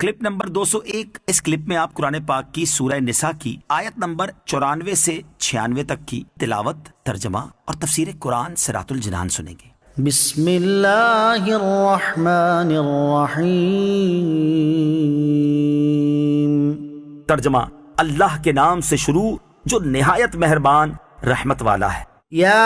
Clip number 201۔ اس clip میں آپ قرآن پاک کی سورہ نساء کی آیت نمبر 94 سے 96 تک کی تلاوت، ترجمہ اور تفسیر قرآن صراط الجنان سنیں گے۔ بسم اللہ الرحمن الرحیم۔ ترجمہ: اللہ کے نام سے شروع جو نہایت مہربان رحمت والا ہے۔ یا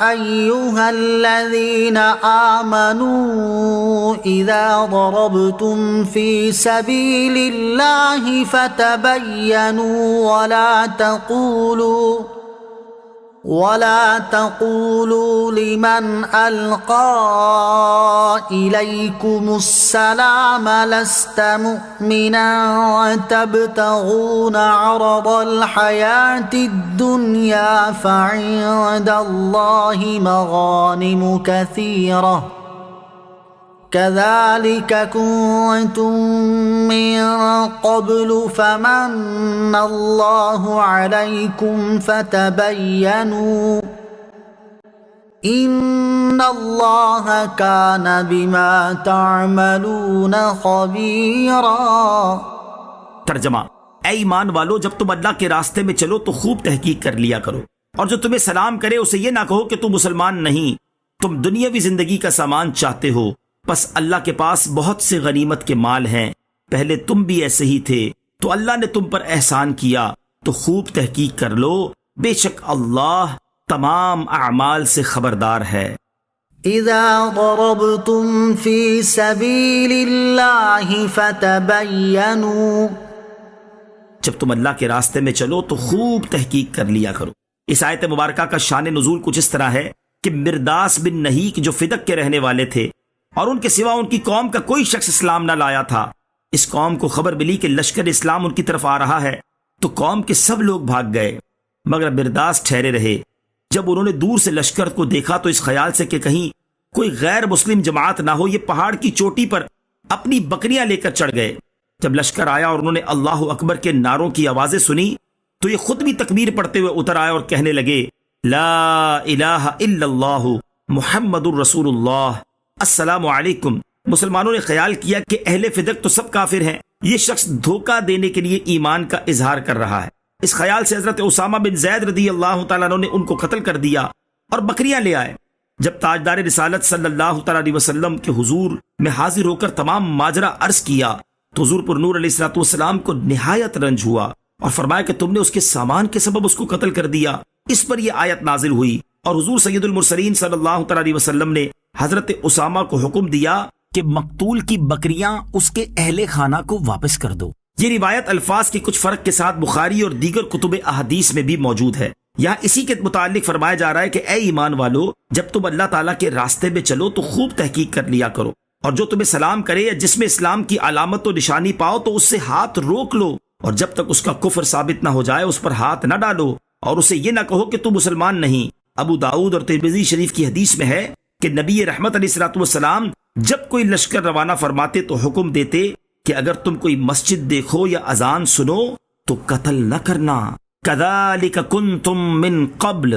ایہا الذین آمنوا اذا ضربتم فی سبیل اللہ فتبینوا ولا تقولوا لمن القى الیکم السلام لست مؤمنا تبتغون عرض الحیاة الدنیا فعند اللہ مغانم کثیرہ كذلك كنتم من قبل فمن الله عليكم فتبينوا إن الله كان بما تعملون خبيرا۔ ترجمہ: اے ایمان والو، جب تم اللہ کے راستے میں چلو تو خوب تحقیق کر لیا کرو، اور جو تمہیں سلام کرے اسے یہ نہ کہو کہ تم مسلمان نہیں، تم دنیاوی زندگی کا سامان چاہتے ہو، پس اللہ کے پاس بہت سے غنیمت کے مال ہیں، پہلے تم بھی ایسے ہی تھے، تو اللہ نے تم پر احسان کیا، تو خوب تحقیق کر لو، بے شک اللہ تمام اعمال سے خبردار ہے۔ اذا ضربتم فی سبیل اللہ فتبینوا، جب تم اللہ کے راستے میں چلو تو خوب تحقیق کر لیا کرو۔ اس آیت مبارکہ کا شان نزول کچھ اس طرح ہے کہ مرداس بن نہیک جو فدق کے رہنے والے تھے اور ان کے سوا ان کی قوم کا کوئی شخص اسلام نہ لایا تھا، اس قوم کو خبر ملی کہ لشکر اسلام ان کی طرف آ رہا ہے، تو قوم کے سب لوگ بھاگ گئے، مگر مرداس ٹھہرے رہے۔ جب انہوں نے دور سے لشکر کو دیکھا تو اس خیال سے کہ کہیں کوئی غیر مسلم جماعت نہ ہو، یہ پہاڑ کی چوٹی پر اپنی بکریاں لے کر چڑھ گئے۔ جب لشکر آیا اور انہوں نے اللہ اکبر کے نعروں کی آوازیں سنی تو یہ خود بھی تکبیر پڑھتے ہوئے اتر آئے اور کہنے لگے، لا الہ الا اللہ محمد الرسول اللہ، السلام علیکم۔ مسلمانوں نے خیال کیا کہ اہل فدق تو سب کافر ہیں، یہ شخص دھوکہ دینے کے لیے ایمان کا اظہار کر رہا ہے۔ اس خیال سے حضرت اسامہ بن زید رضی اللہ تعالیٰ عنہ نے ان کو قتل کر دیا اور بکریاں لے آئے۔ جب تاجدار رسالت صلی اللہ تعالیٰ علیہ وسلم کے حضور میں حاضر ہو کر تمام ماجرا عرض کیا تو حضور پر نور علیہ السلام کو نہایت رنج ہوا اور فرمایا کہ تم نے اس کے سامان کے سبب اس کو قتل کر دیا۔ اس پر یہ آیت نازل ہوئی اور حضور سید المرسلین صلی اللہ تعالیٰ علیہ وسلم نے حضرت اسامہ کو حکم دیا کہ مقتول کی بکریاں اس کے اہل خانہ کو واپس کر دو۔ یہ روایت الفاظ کے کچھ فرق کے ساتھ بخاری اور دیگر کتب احادیث میں بھی موجود ہے۔ یہاں اسی کے متعلق فرمایا جا رہا ہے کہ اے ایمان والو، جب تم اللہ تعالیٰ کے راستے میں چلو تو خوب تحقیق کر لیا کرو، اور جو تمہیں سلام کرے یا جس میں اسلام کی علامت و نشانی پاؤ تو اس سے ہاتھ روک لو، اور جب تک اس کا کفر ثابت نہ ہو جائے اس پر ہاتھ نہ ڈالو، اور اسے یہ نہ کہو کہ تم مسلمان نہیں۔ ابو داؤد اور ترمذی شریف کی حدیث میں ہے کہ نبی رحمت علیہ الصلوۃ والسلام جب کوئی لشکر روانہ فرماتے تو حکم دیتے کہ اگر تم کوئی مسجد دیکھو یا اذان سنو تو قتل نہ کرنا، کذالک کنتم من قبل،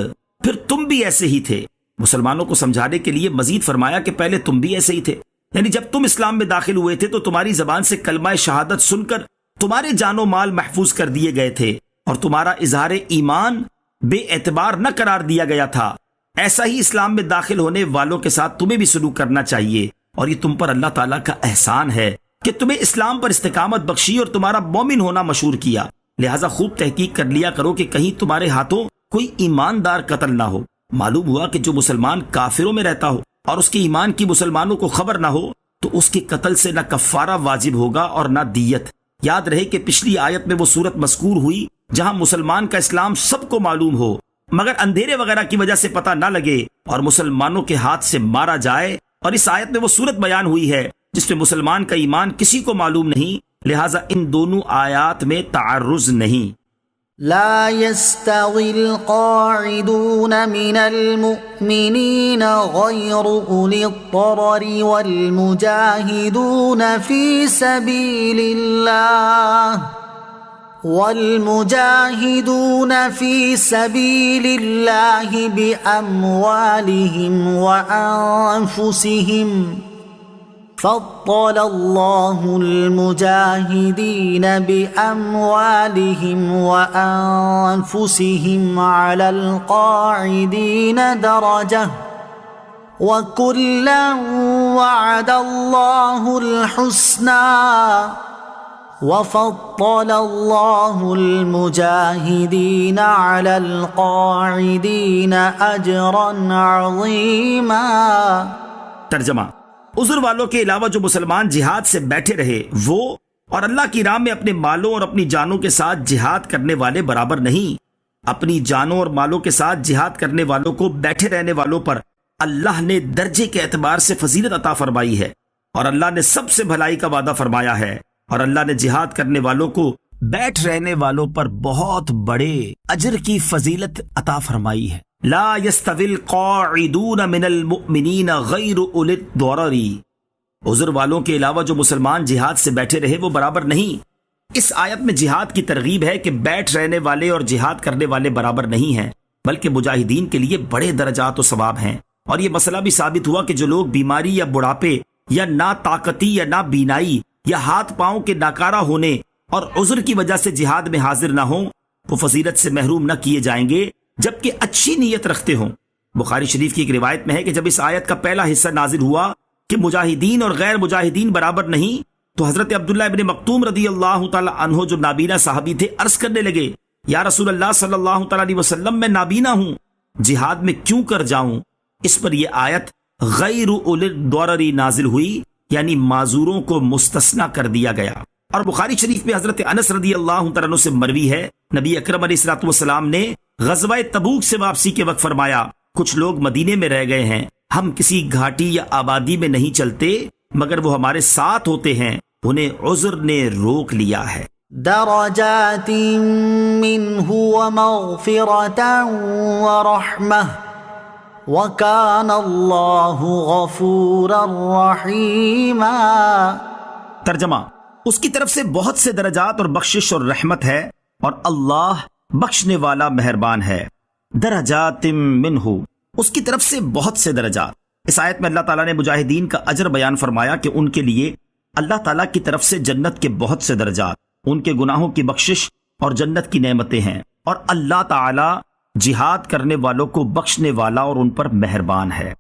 پھر تم بھی ایسے ہی تھے۔ مسلمانوں کو سمجھانے کے لیے مزید فرمایا کہ پہلے تم بھی ایسے ہی تھے، یعنی جب تم اسلام میں داخل ہوئے تھے تو تمہاری زبان سے کلمہ شہادت سن کر تمہارے جان و مال محفوظ کر دیے گئے تھے اور تمہارا اظہار ایمان بے اعتبار نہ قرار دیا گیا تھا۔ ایسا ہی اسلام میں داخل ہونے والوں کے ساتھ تمہیں بھی سلوک کرنا چاہیے، اور یہ تم پر اللہ تعالیٰ کا احسان ہے کہ تمہیں اسلام پر استقامت بخشی اور تمہارا مومن ہونا مشہور کیا۔ لہٰذا خوب تحقیق کر لیا کرو کہ کہیں تمہارے ہاتھوں کوئی ایماندار قتل نہ ہو۔ معلوم ہوا کہ جو مسلمان کافروں میں رہتا ہو اور اس کے ایمان کی مسلمانوں کو خبر نہ ہو تو اس کے قتل سے نہ کفارہ واجب ہوگا اور نہ دیت۔ یاد رہے کہ پچھلی آیت میں وہ صورت مذکور ہوئی جہاں مسلمان کا اسلام سب کو معلوم ہو مگر اندھیرے وغیرہ کی وجہ سے پتہ نہ لگے اور مسلمانوں کے ہاتھ سے مارا جائے، اور اس آیت میں وہ صورت بیان ہوئی ہے جس میں مسلمان کا ایمان کسی کو معلوم نہیں، لہٰذا ان دونوں آیات میں تعرض نہیں۔ لا يستوي القاعدون من المؤمنين غير أولي الضرر والمجاهدون في سبيل الله بأموالهم وأنفسهم فضل الله المجاهدين بأموالهم وأنفسهم على القاعدين درجة وكلا وعد الله الحسنى وفضل الله المجاهدين على القاعدين أجرا عظيما۔ ترجمہ: عذر والوں کے علاوہ جو مسلمان جہاد سے بیٹھے رہے وہ اور اللہ کی راہ میں اپنے مالوں اور اپنی جانوں کے ساتھ جہاد کرنے والے برابر نہیں۔ اپنی جانوں اور مالوں کے ساتھ جہاد کرنے والوں کو بیٹھے رہنے والوں پر اللہ نے درجے کے اعتبار سے فضیلت عطا فرمائی ہے، اور اللہ نے سب سے بھلائی کا وعدہ فرمایا ہے، اور اللہ نے جہاد کرنے والوں کو بیٹھ رہنے والوں پر بہت بڑے اجر کی فضیلت عطا فرمائی ہے۔ لا يستوي القاعدون من المؤمنین غیر اولی الضرر، عذر والوں کے علاوہ جو مسلمان جہاد سے بیٹھے رہے وہ برابر نہیں۔ اس آیت میں جہاد کی ترغیب ہے کہ بیٹھ رہنے والے اور جہاد کرنے والے برابر نہیں ہیں، بلکہ مجاہدین کے لیے بڑے درجات و ثواب ہیں۔ اور یہ مسئلہ بھی ثابت ہوا کہ جو لوگ بیماری یا بڑھاپے یا ناطاقتی یا نابینائی یا ہاتھ پاؤں کے ناکارہ ہونے اور عذر کی وجہ سے جہاد میں حاضر نہ ہوں وہ فضیلت سے محروم نہ کیے جائیں گے جبکہ اچھی نیت رکھتے ہوں۔ بخاری شریف کی ایک روایت میں ہے کہ جب اس آیت کا پہلا حصہ نازل ہوا کہ مجاہدین اور غیر مجاہدین برابر نہیں، تو حضرت عبداللہ ابن مکتوم رضی اللہ تعالی عنہ جو نابینا صحابی تھے عرض کرنے لگے، یا رسول اللہ صلی اللہ تعالی علیہ وسلم میں نابینا ہوں، جہاد میں کیوں کر جاؤں؟ اس پر یہ آیت غیر اولی الضرر نازل ہوئی، یعنی معذوروں کو مستثنی کر دیا گیا۔ اور بخاری شریف میں حضرت انس رضی اللہ تعالیٰ عنہ سے مروی ہے، نبی اکرم علیہ الصلوۃ والسلام نے غزوہ تبوک سے واپسی کے وقت فرمایا، کچھ لوگ مدینے میں رہ گئے ہیں، ہم کسی گھاٹی یا آبادی میں نہیں چلتے مگر وہ ہمارے ساتھ ہوتے ہیں، انہیں عذر نے روک لیا ہے۔ درجات منه ومغفرة ورحمة وكان الله غفورا رحيما۔ ترجمہ: اس کی طرف سے بہت سے درجات اور بخشش اور رحمت ہے، اور اللہ بخشنے والا مہربان ہے۔ درجات منہ، اس کی طرف سے بہت سے درجات۔ اس آیت میں اللہ تعالیٰ نے مجاہدین کا اجر بیان فرمایا کہ ان کے لیے اللہ تعالیٰ کی طرف سے جنت کے بہت سے درجات، ان کے گناہوں کی بخشش اور جنت کی نعمتیں ہیں، اور اللہ تعالیٰ جہاد کرنے والوں کو بخشنے والا اور ان پر مہربان ہے۔